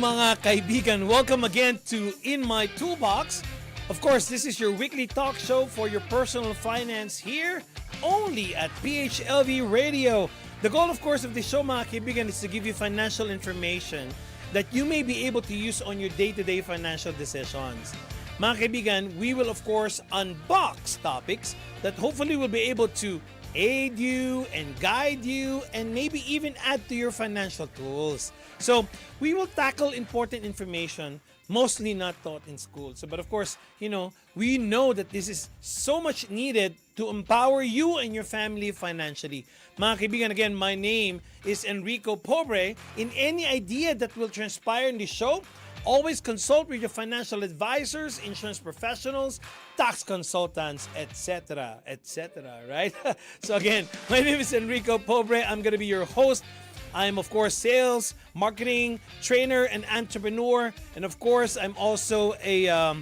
mga kaibigan, welcome again to In My Toolbox. Of course, this is your weekly talk show for your personal finance here only at PHLV Radio. The goal, of course, of the show, mga kaibigan, is to give you financial information that you may be able to use on your day-to-day financial decisions. Mga kaibigan, we will, of course, unbox topics that hopefully will be able to aid you and guide you and maybe even add to your financial tools. So we will tackle important information mostly not taught in school. So, but of course, we know that this is so much needed to empower you and your family financially. Mga kaibigan, again, my name is Enrico Pobre. In any idea that will transpire in the show, always consult with your financial advisors, insurance professionals, tax consultants, etc., right? So again, my name is Enrico Pobre. I'm going to be your host. I'm, of course, sales, marketing, trainer, and entrepreneur. And, of course, I'm also a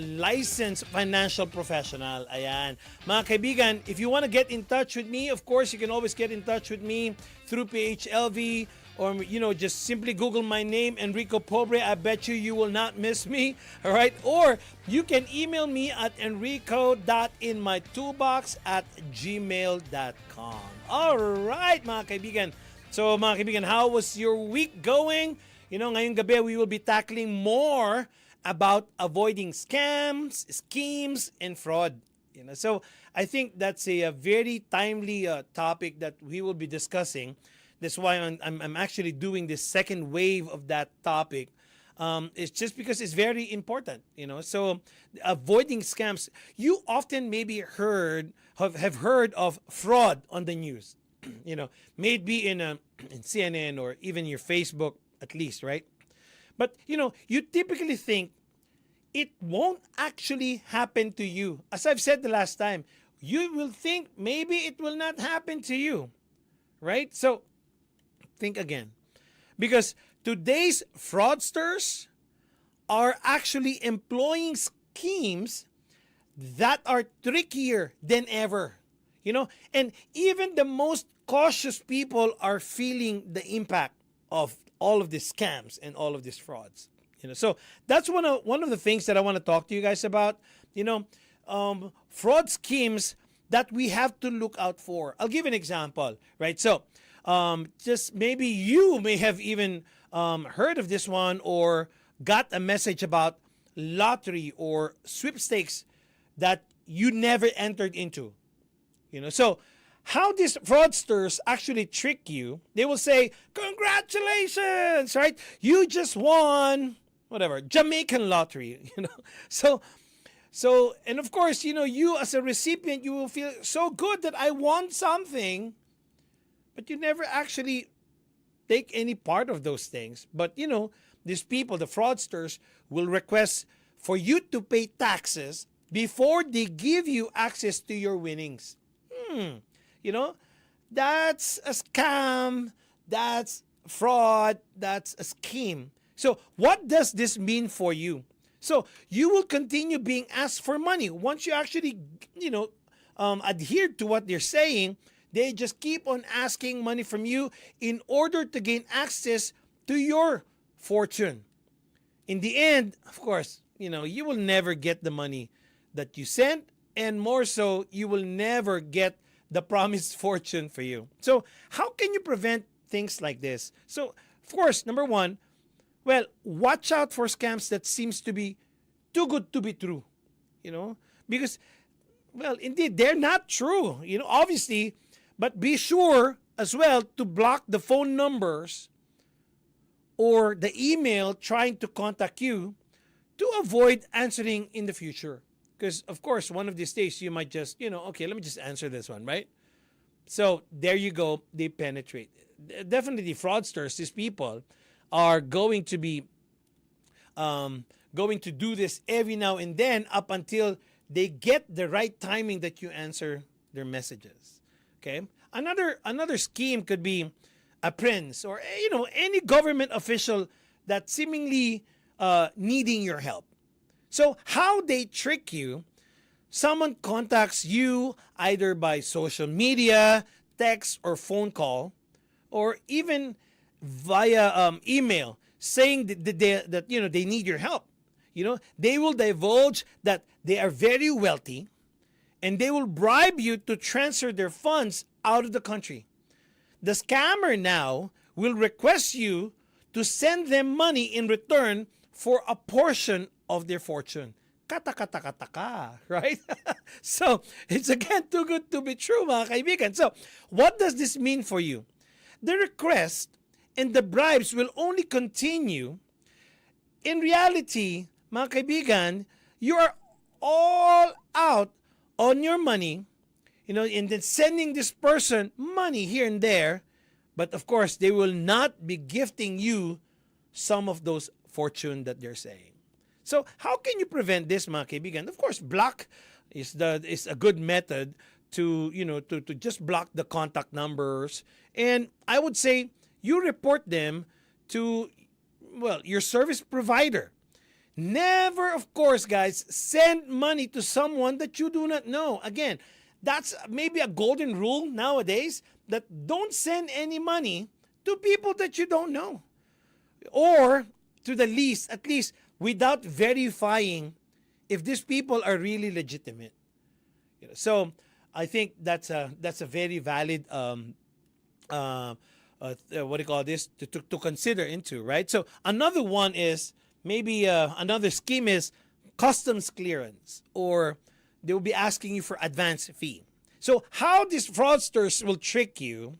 licensed financial professional. Ayan. Mga kaibigan, if you want to get in touch with me, of course, you can always get in touch with me through PHLV or, just simply Google my name, Enrico Pobre. I bet you will not miss me. All right? Or you can email me at enrico.inmytoolbox@gmail.com. All right, mga kaibigan. So, mga kaibigan, how was your week going? Ngayong gabi, we will be tackling more about avoiding scams, schemes, and fraud. So, I think that's a very timely topic that we will be discussing. That's why I'm actually doing this second wave of that topic. It's just because it's very important, So, avoiding scams. You often maybe have heard of fraud on the news. Maybe in CNN or even your Facebook at least, right? But, you typically think it won't actually happen to you. As I've said the last time, you will think maybe it will not happen to you, right? So, think again. Because today's fraudsters are actually employing schemes that are trickier than ever. And even the most cautious people are feeling the impact of all of these scams and all of these frauds. So that's one of the things that I want to talk to you guys about. Fraud schemes that we have to look out for. I'll give an example, right? So, just maybe you may have even heard of this one or got a message about lottery or sweepstakes that you never entered into. So how these fraudsters actually trick you, they will say, congratulations, right? You just won, whatever, Jamaican lottery, So, and of course, you as a recipient, you will feel so good that I won something, but you never actually take any part of those things. But, these people, the fraudsters, will request for you to pay taxes before they give you access to your winnings. That's a scam, that's fraud, that's a scheme. So what does this mean for you? So you will continue being asked for money. Once you actually, adhere to what they're saying, they just keep on asking money from you in order to gain access to your fortune. In the end, of course, you will never get the money that you sent. And more so, you will never get the promised fortune for you. So how can you prevent things like this? So, of course, number one, watch out for scams that seems to be too good to be true. Because, indeed, they're not true, obviously. But be sure as well to block the phone numbers or the email trying to contact you to avoid answering in the future. Because, of course, one of these days you might just, okay, let me just answer this one, right? So there you go. They penetrate. Definitely fraudsters, these people, are going to be going to do this every now and then up until they get the right timing that you answer their messages. Okay? Another scheme could be a prince or, any government official that's seemingly needing your help. So how they trick you, someone contacts you either by social media, text, or phone call, or even via email, saying that they need your help. They will divulge that they are very wealthy, and they will bribe you to transfer their funds out of the country. The scammer now will request you to send them money in return for a portion of their fortune. Kata kata kata ka, right? So, it's again too good to be true, mga kaibigan. So, what does this mean for you? The request and the bribes will only continue. In reality, mga kaibigan, you are all out on your money, and then sending this person money here and there. But of course, they will not be gifting you some of those fortune that they're saying. So how can you prevent this, mga kaibigan? Of course, block is a good method to just block the contact numbers. And I would say you report them to your service provider. Never, of course, guys, send money to someone that you do not know. Again, that's maybe a golden rule nowadays, that don't send any money to people that you don't know. Or to the least, at least without verifying if these people are really legitimate. So I think that's a very valid what do you call this, to consider into, right? So another one is maybe another scheme is customs clearance, or they will be asking you for advance fee. So how these fraudsters will trick you,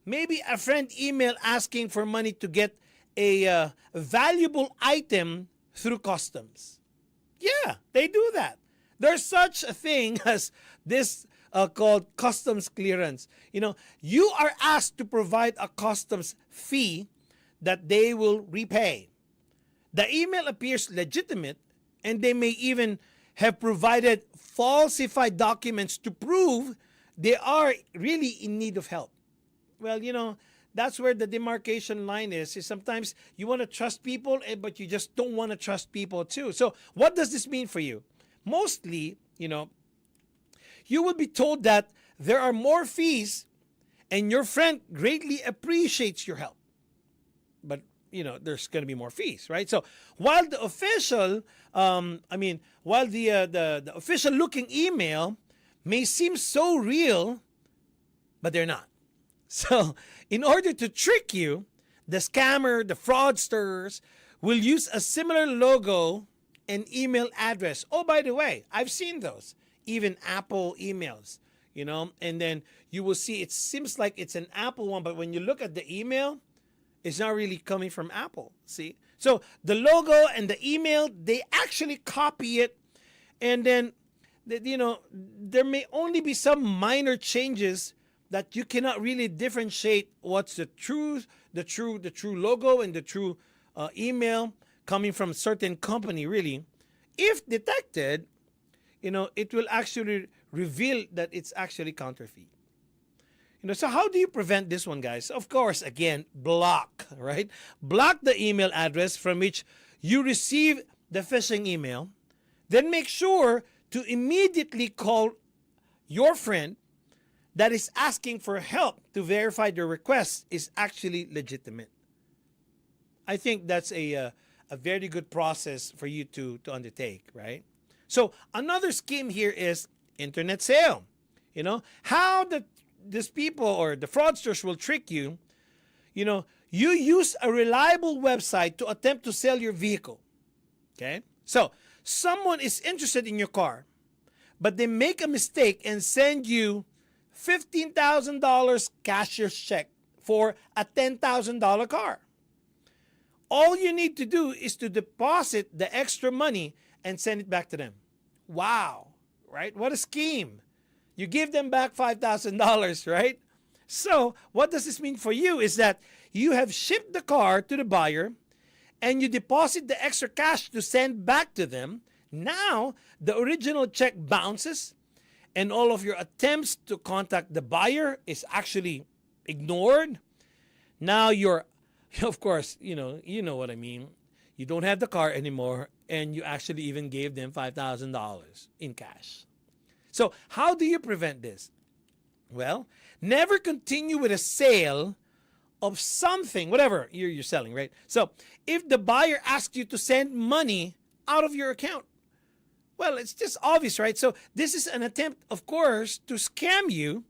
maybe a friend email asking for money to get a valuable item through customs. Yeah, they do that. There's such a thing as this called customs clearance. You are asked to provide a customs fee that they will repay. The email appears legitimate, and they may even have provided falsified documents to prove they are really in need of help. Well, that's where the demarcation line is sometimes you want to trust people, but you just don't want to trust people too. So what does this mean for you? Mostly, you will be told that there are more fees and your friend greatly appreciates your help. But, there's going to be more fees, right? So while the official, while the official looking email may seem so real, but they're not. So in order to trick you, the scammer, the fraudsters will use a similar logo and email address. Oh, by the way, I've seen those, even Apple emails, and then you will see it seems like it's an Apple one, but when you look at the email, it's not really coming from Apple. See? So the logo and the email, they actually copy it, and then there may only be some minor changes that you cannot really differentiate what's the true logo and the true email coming from a certain company, really. If detected, it will actually reveal that it's actually counterfeit. So how do you prevent this one, guys? Of course, again, block, right? Block the email address from which you receive the phishing email. Then make sure to immediately call your friend that is asking for help to verify the request is actually legitimate. I think that's a very good process for you to undertake, right? So another scheme here is internet sale. How these people or the fraudsters will trick you. You use a reliable website to attempt to sell your vehicle. Okay? So someone is interested in your car, but they make a mistake and send you $15,000 cashier's check for a $10,000 car. All you need to do is to deposit the extra money and send it back to them. Wow, right? What a scheme. You give them back $5,000, right? So what does this mean for you is that you have shipped the car to the buyer and you deposit the extra cash to send back to them. Now, the original check bounces and all of your attempts to contact the buyer is actually ignored. Now you're, of course, you know what I mean. You don't have the car anymore, and you actually even gave them $5,000 in cash. So how do you prevent this? Well, never continue with a sale of something, whatever you're selling, right? So if the buyer asks you to send money out of your account, well, it's just obvious, right? So this is an attempt, of course, to scam you.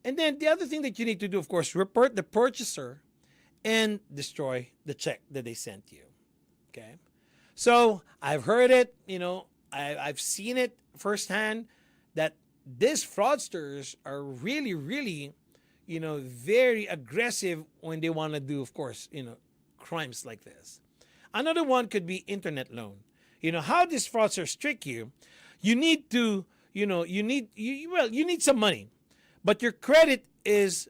And then the other thing that you need to do, of course, report the purchaser and destroy the check that they sent you. Okay? So I've heard it, I've seen it firsthand that these fraudsters are really, really, very aggressive when they want to do, of course, crimes like this. Another one could be internet loan. How these fraudsters trick you. You need to, you need some money, but your credit is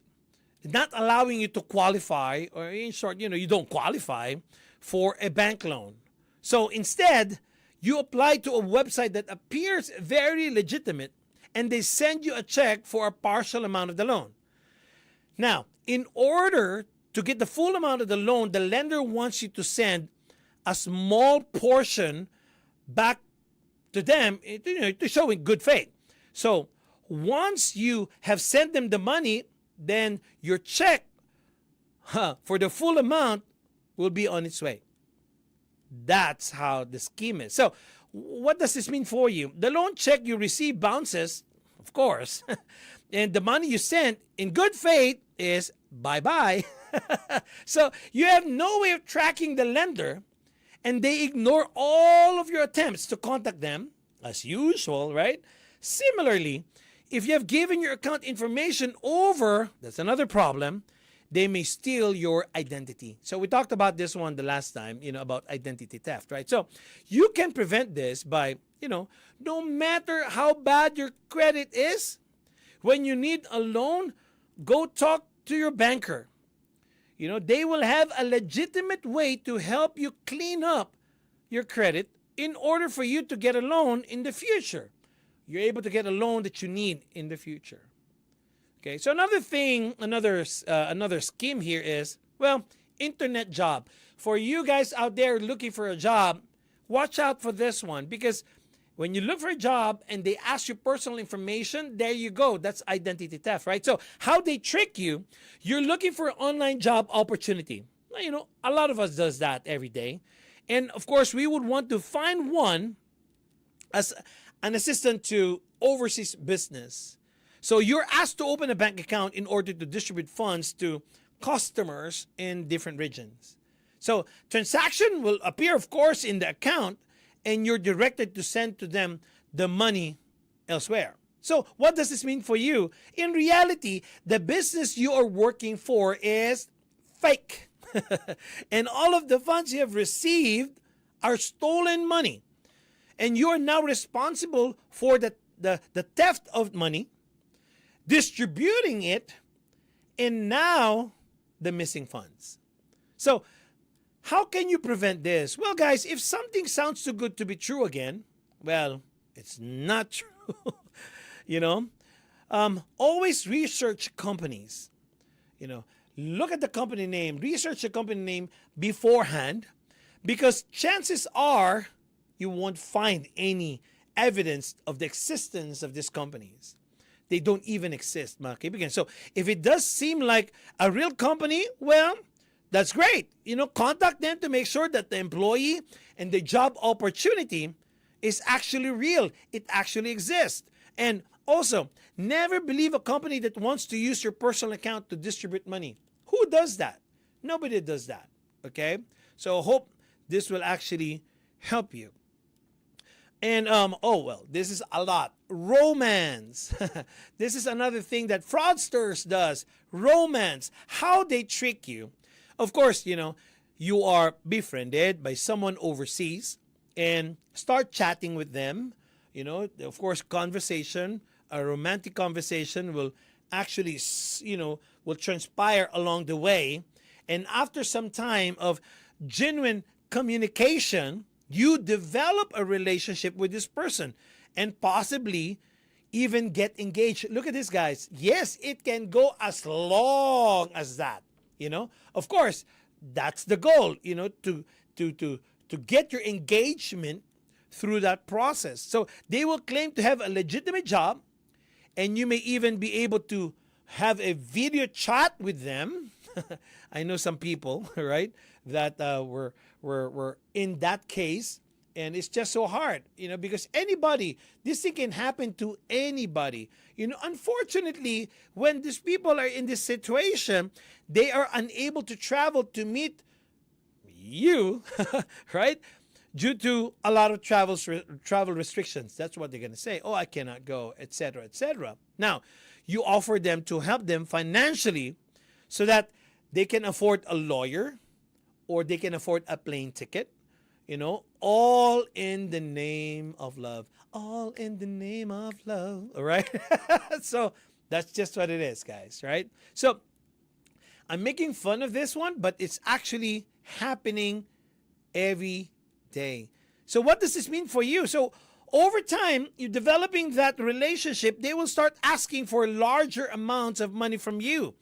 not allowing you to qualify, or in short, you don't qualify for a bank loan. So instead, you apply to a website that appears very legitimate, and they send you a check for a partial amount of the loan. Now, in order to get the full amount of the loan, the lender wants you to send a small portion back to them, to show in good faith. So once you have sent them the money, then your check for the full amount will be on its way. That's how the scheme is. So what does this mean for you? The loan check you receive bounces, of course, and the money you sent in good faith is bye-bye. So you have no way of tracking the lender, and they ignore all of your attempts to contact them, as usual, right? Similarly, if you have given your account information over, that's another problem, they may steal your identity. So we talked about this one the last time, about identity theft, right? So you can prevent this by, no matter how bad your credit is, when you need a loan, go talk to your banker. They will have a legitimate way to help you clean up your credit in order for you to get a loan in the future. You're able to get a loan that you need in the future. Okay, so another thing, another scheme here is, internet job. For you guys out there looking for a job, watch out for this one, because when you look for a job and they ask you personal information, there you go. That's identity theft, right? So how they trick you, you're looking for an online job opportunity. A lot of us does that every day. And of course, we would want to find one as an assistant to overseas business. So you're asked to open a bank account in order to distribute funds to customers in different regions. So transaction will appear, of course, in the account, and you're directed to send to them the money elsewhere. So what does this mean for you? In reality, the business you are working for is fake. And all of the funds you have received are stolen money. And you are now responsible for the theft of money, distributing it, and now the missing funds. So how can you prevent this? Well, guys, if something sounds too good to be true again, well, it's not true. Always research companies. Look at the company name, research the company name beforehand, because chances are you won't find any evidence of the existence of these companies. They don't even exist, mga kaibigan. So if it does seem like a real company, well, that's great. Contact them to make sure that the employee and the job opportunity is actually real. It actually exists. And also, never believe a company that wants to use your personal account to distribute money. Who does that? Nobody does that. Okay? So I hope this will actually help you. And, this is a lot. Romance. This is another thing that fraudsters does. Romance. How they trick you. Of course, you are befriended by someone overseas and start chatting with them. Of course, a romantic conversation will actually, will transpire along the way. And after some time of genuine communication, you develop a relationship with this person and possibly even get engaged. Look at this, guys. Yes, it can go as long as that. Of course, that's the goal, to get your engagement through that process. So they will claim to have a legitimate job, and you may even be able to have a video chat with them I know some people, right, that were in that case, and it's just so hard, because anybody, this thing can happen to anybody. Unfortunately, when these people are in this situation, they are unable to travel to meet you, right? Due to a lot of travel restrictions. That's what they're going to say. Oh, I cannot go, etc., etc. Now, you offer them to help them financially so that they can afford a lawyer or they can afford a plane ticket, all in the name of love. All in the name of love. All right? So that's just what it is, guys, right? So I'm making fun of this one, but it's actually happening every day. So what does this mean for you? So over time, you're developing that relationship, they will start asking for larger amounts of money from you.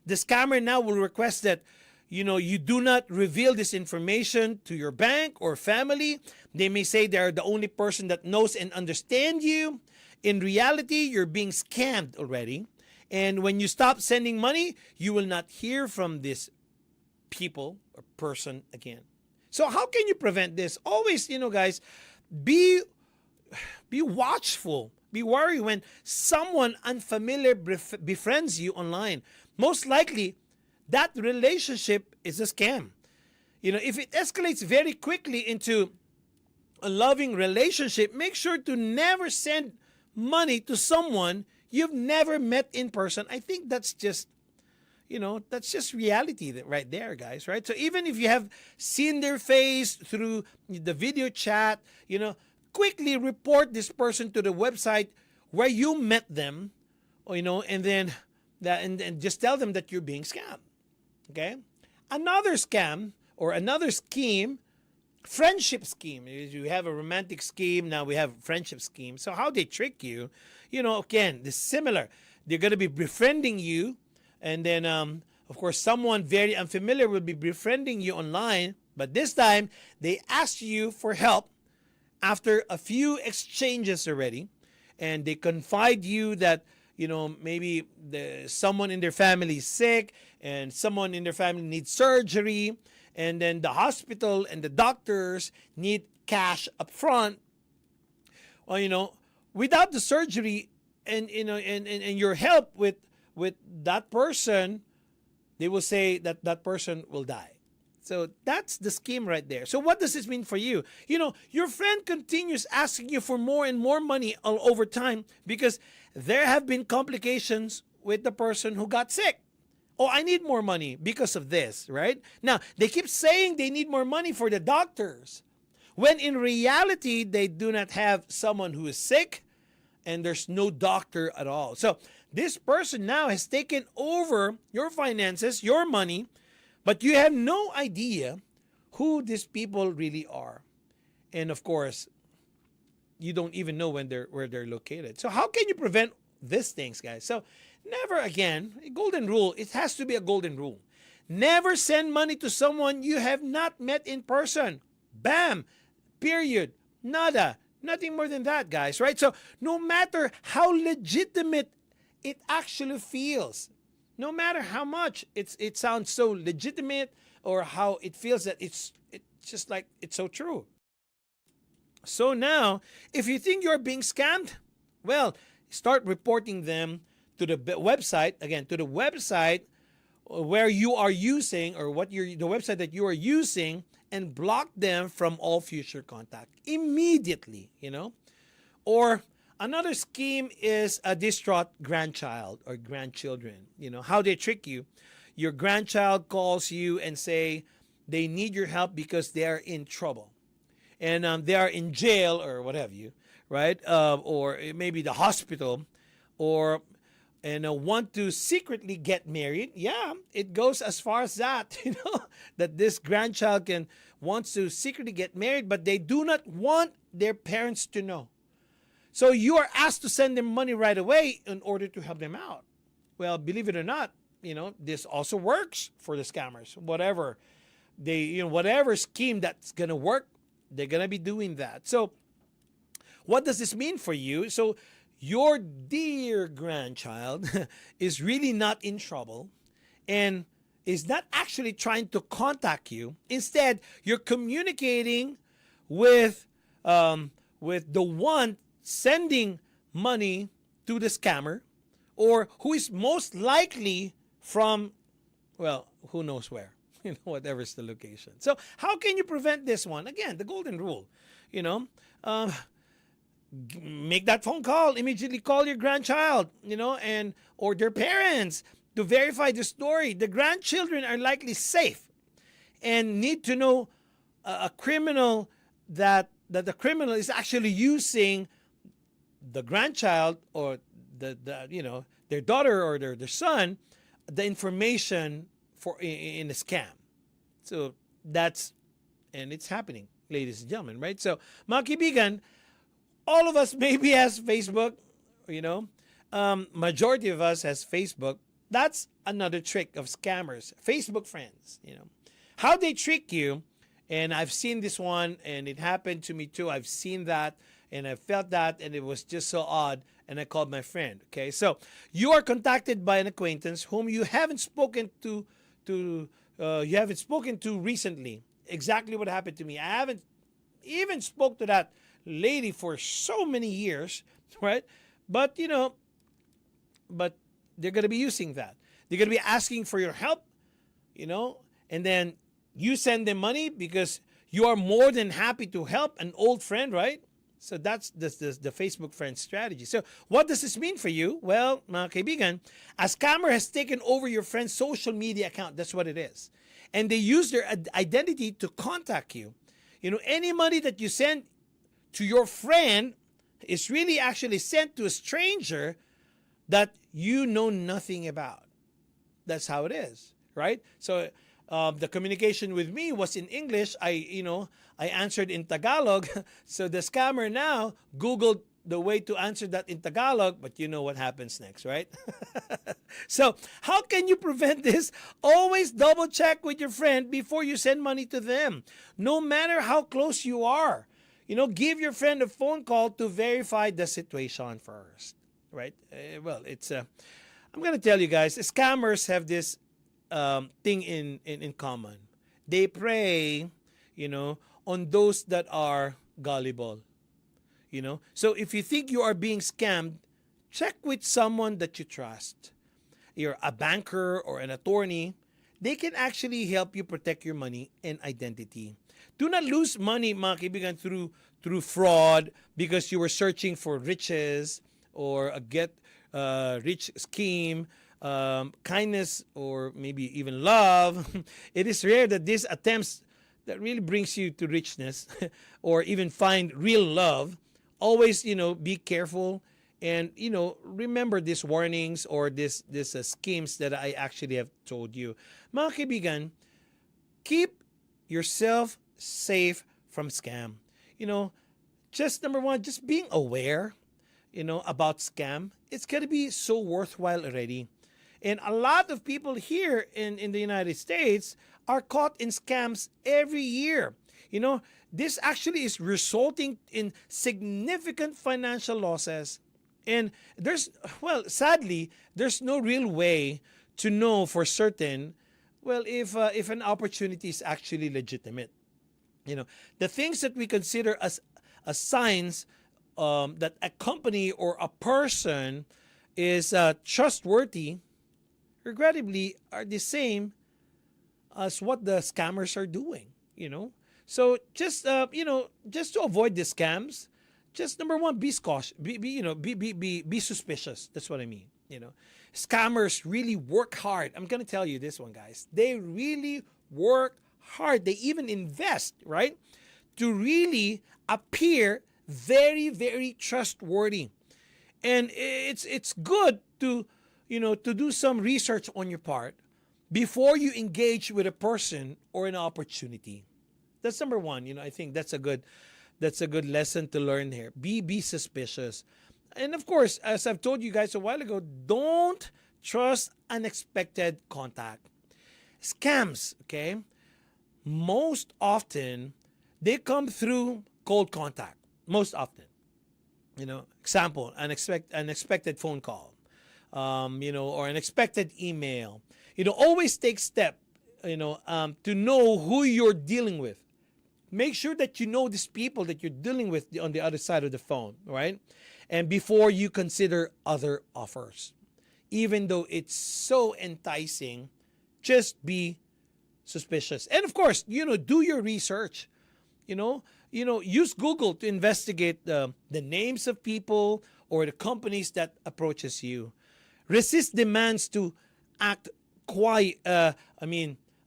The scammer now will request that you do not reveal this information to your bank or family. They may say they're the only person that knows and understands you. In reality, you're being scammed already. And when you stop sending money, you will not hear from this people or person again. So how can you prevent this? Always, guys, be watchful. Be worried when someone unfamiliar befriends you online. Most likely, that relationship is a scam. If it escalates very quickly into a loving relationship, make sure to never send money to someone you've never met in person. I think that's just reality right there, guys, right? So even if you have seen their face through the video chat, quickly report this person to the website where you met them, and then and just tell them that you're being scammed. Okay? Another scam or another scheme, friendship scheme. You have a romantic scheme, now we have friendship scheme. So how they trick you, again, this similar. They're going to be befriending you, and then, of course, someone very unfamiliar will be befriending you online. But this time, they ask you for help after a few exchanges already. And they confide you that, maybe someone in their family is sick and someone in their family needs surgery. And then the hospital and the doctors need cash up front. Well, without the surgery and your help with that person, they will say that that person will die. So that's the scheme right there. So what does this mean for you? Your friend continues asking you for more and more money all over time because there have been complications with the person who got sick. Oh, I need more money because of this, right? Now, they keep saying they need more money for the doctors, when in reality, they do not have someone who is sick and there's no doctor at all. So this person now has taken over your finances, your money, but you have no idea who these people really are. And of course, you don't even know where they're located. So how can you prevent these things, guys? So never again, a golden rule, it has to be a golden rule. Never send money to someone you have not met in person. Bam! Period. Nada. Nothing more than that, guys, right? So no matter how legitimate it actually feels, no matter how much it sounds so legitimate or how it feels that it's just like it's so true. So now, if you think you're being scammed, well, start reporting them to the website, again, to the website where you are using or the website that you are using, and block them from all future contact immediately, Or another scheme is a distraught grandchild or grandchildren. How they trick you. Your grandchild calls you and say they need your help because they are in trouble. And they are in jail or what have you, right? Or maybe the hospital, and want to secretly get married. Yeah, it goes as far as that, that this grandchild wants to secretly get married, but they do not want their parents to know. So you are asked to send them money right away in order to help them out. Well, believe it or not, this also works for the scammers. Whatever whatever scheme that's gonna work, they're gonna be doing that. So what does this mean for you? So your dear grandchild is really not in trouble, and is not actually trying to contact you. Instead, you're communicating with the one sending money to the scammer, or who is most likely from, well, who knows where, whatever's the location. So how can you prevent this one? Again, the golden rule, you know, um, make that phone call, immediately call your grandchild, and or their parents to verify the story. The grandchildren are likely safe and need to know a criminal that the criminal is actually using the grandchild, or their daughter or their son, the information for in a scam. So that's, and it's happening, ladies and gentlemen, right? So mga kaibigan, all of us maybe has Facebook, majority of us has Facebook. That's another trick of scammers. Facebook friends, how they trick you. And I've seen this one, and it happened to me too. I've seen that, and I felt that, and it was just so odd. And I called my friend. Okay, so you are contacted by an acquaintance whom you haven't spoken to recently. Exactly what happened to me. I haven't even spoke to that lady for so many years, right? But but they're gonna be using that. They're gonna be asking for your help, and then you send them money because you are more than happy to help an old friend, right? So that's the Facebook friend strategy. So what does this mean for you? Well, mga kaibigan, a scammer has taken over your friend's social media account. That's what it is. And they use their identity to contact you. Any money that you send to your friend is really actually sent to a stranger that you know nothing about. That's how it is, right? So the communication with me was in English. I answered in Tagalog. So the scammer now Googled the way to answer that in Tagalog, but you know what happens next, right? So how can you prevent this? Always double check with your friend before you send money to them, no matter how close you are. Give your friend a phone call to verify the situation first, right? I'm going to tell you guys, scammers have this thing in common. They prey, on those that are gullible. So if you think you are being scammed, check with someone that you trust. You're a banker or an attorney. They can actually help you protect your money and identity. Do not lose money, mga kaibigan, through fraud because you were searching for riches or a get rich scheme, kindness, or maybe even love. It is rare that these attempts that really brings you to richness or even find real love. Always, be careful and, remember these warnings or these schemes that I actually have told you. Mga kaibigan, keep yourself safe from scam. Just number one, just being aware, about scam. It's going to be so worthwhile already. And a lot of people here in the United States are caught in scams every year. This actually is resulting in significant financial losses. And sadly, there's no real way to know for certain, if an opportunity is actually legitimate. The things that we consider as signs that a company or a person is trustworthy, regrettably, are the same as what the scammers are doing. So just just to avoid the scams, just number one, be cautious, be suspicious. That's what I mean. Scammers really work hard. I'm gonna tell you this one, guys. They really work hard. They even invest, right, to really appear very, very trustworthy. And it's good to to do some research on your part before you engage with a person or an opportunity. That's number one. I think that's a good lesson to learn here. Be suspicious. And of course, as I've told you guys a while ago, don't trust unexpected contact. Scams, okay? Most often they come through cold contact. Most often. Example, unexpected phone call. or an expected email. Always take step, to know who you're dealing with. Make sure that you know these people that you're dealing with on the other side of the phone, right? And before you consider other offers, even though it's so enticing, just be suspicious. And of course, do your research. Use Google to investigate the names of people or the companies that approaches you. Resist demands to act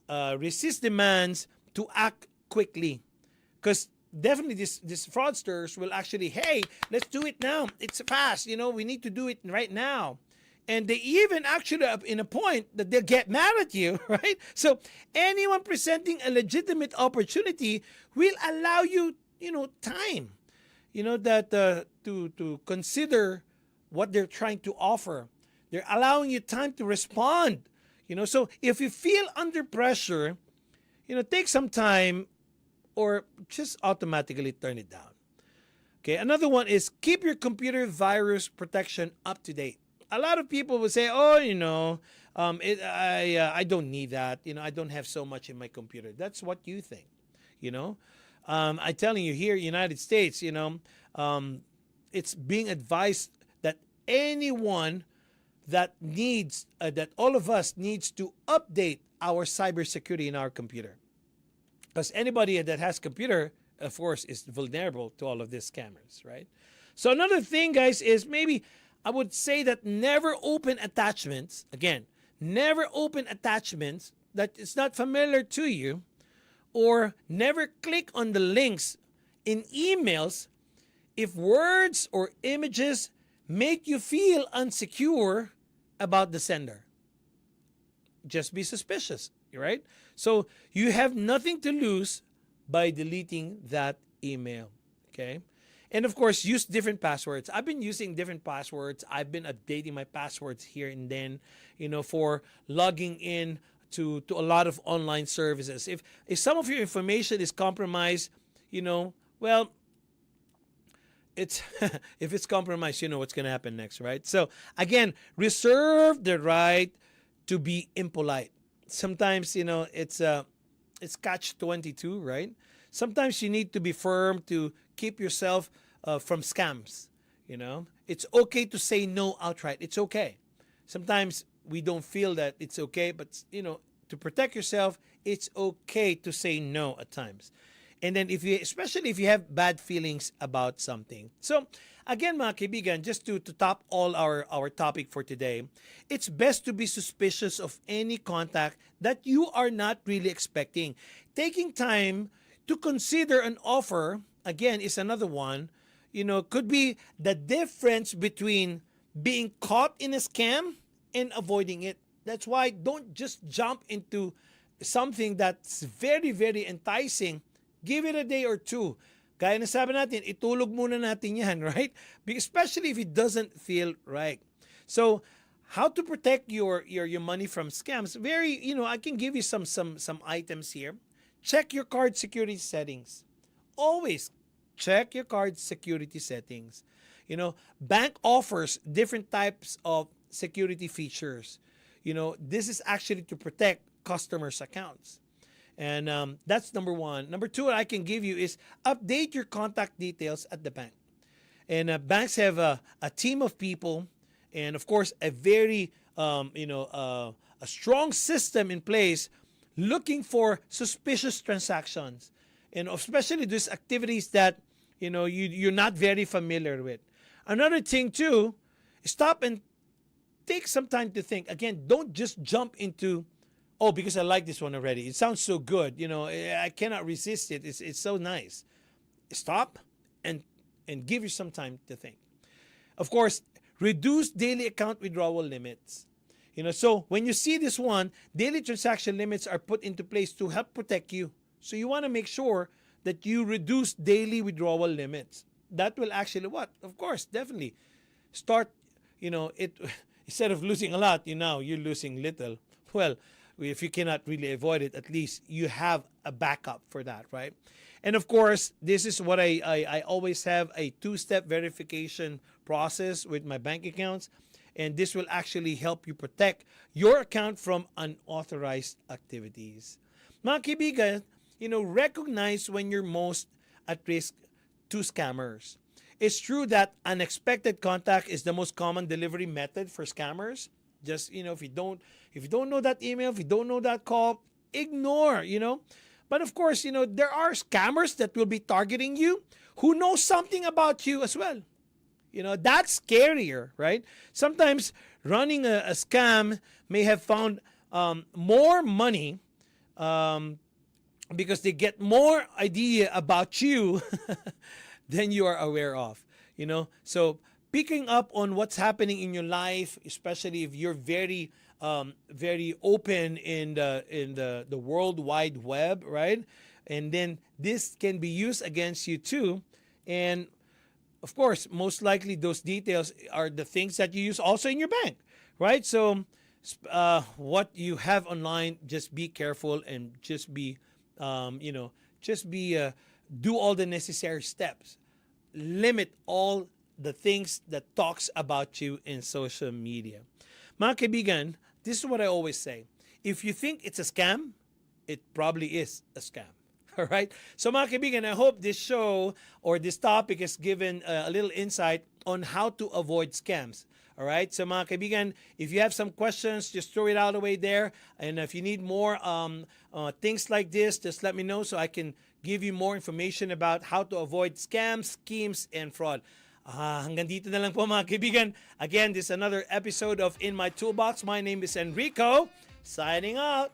resist demands to act quickly, because definitely these fraudsters will actually, hey, let's do it now. It's fast. We need to do it right now. And they even actually up in a point that they'll get mad at you, right? So anyone presenting a legitimate opportunity will allow you, time, that to consider what they're trying to offer. They're allowing you time to respond. So if you feel under pressure, take some time or just automatically turn it down. Okay, another one is keep your computer virus protection up to date. A lot of people will say, oh, I don't need that. I don't have so much in my computer. That's what you think, I'm telling you here, United States, it's being advised that anyone that all of us needs to update our cybersecurity in our computer. Because anybody that has computer, of course, is vulnerable to all of these scammers, right? So another thing, guys, is maybe I would say that never open attachments. Again, never open attachments that is not familiar to you, or never click on the links in emails if words or images make you feel unsecure about the sender. Just be suspicious, right? So you have nothing to lose by deleting that email, okay? And of course, use different passwords. I've been using different passwords. I've been updating my passwords here and then, for logging in to a lot of online services. If some of your information is compromised, well, it's if it's compromised, you know what's going to happen next, right? So again, reserve the right to be impolite. Sometimes, it's catch 22, right? Sometimes you need to be firm to keep yourself from scams. It's okay to say no outright. It's okay. Sometimes we don't feel that it's okay, but to protect yourself, it's okay to say no at times. And then especially if you have bad feelings about something. So again, mga kaibigan, just to top all our topic for today, it's best to be suspicious of any contact that you are not really expecting. Taking time to consider an offer, again, is another one. Could be the difference between being caught in a scam and avoiding it. That's why don't just jump into something that's very, very enticing. Give it a day or two. Kaya na sabi natin, itulog muna natin yan, right? Especially if it doesn't feel right. So, how to protect your money from scams? I can give you some items here. Check your card security settings. Always check your card security settings. Bank offers different types of security features. This is actually to protect customers' accounts. And that's number one. Number two, I can give you is update your contact details at the bank. And banks have a team of people, and of course, a very a strong system in place looking for suspicious transactions, and especially these activities that you're not very familiar with. Another thing too, stop and take some time to think. Again, don't just jump into, oh, because I like this one already. It sounds so good. I cannot resist it. It's so nice. Stop and give you some time to think. Of course, reduce daily account withdrawal limits. So when you see this one, daily transaction limits are put into place to help protect you. So you want to make sure that you reduce daily withdrawal limits. That will actually what? Of course, definitely start, it instead of losing a lot, you're losing little. Well, if you cannot really avoid it, at least you have a backup for that, right? And of course, this is what I always have, a two-step verification process with my bank accounts. and this will actually help you protect your account from unauthorized activities. Mga kaibigan, recognize when you're most at risk to scammers. It's true that unexpected contact is the most common delivery method for scammers. Just, if you don't know that email, if you don't know that call, ignore. But of course, there are scammers that will be targeting you who know something about you as well. That's scarier, right? Sometimes running a scam may have found more money because they get more idea about you than you are aware of. So picking up on what's happening in your life, especially if you're very very open in the World Wide Web, right? And then this can be used against you too. And of course, most likely those details are the things that you use also in your bank, right? So what you have online, just be careful and just be, do all the necessary steps. Limit all the things that talks about you in social media. Mga kaibigan, this is what I always say. If you think it's a scam, it probably is a scam. All right? So mga kaibigan, I hope this show or this topic has given a little insight on how to avoid scams. All right? So mga kaibigan, if you have some questions, just throw it out away there. And if you need more things like this, just let me know so I can give you more information about how to avoid scams, schemes, and fraud. Hanggang dito na lang po mga kaibigan. Again, this is another episode of In My Toolbox. My name is Enrico, signing out.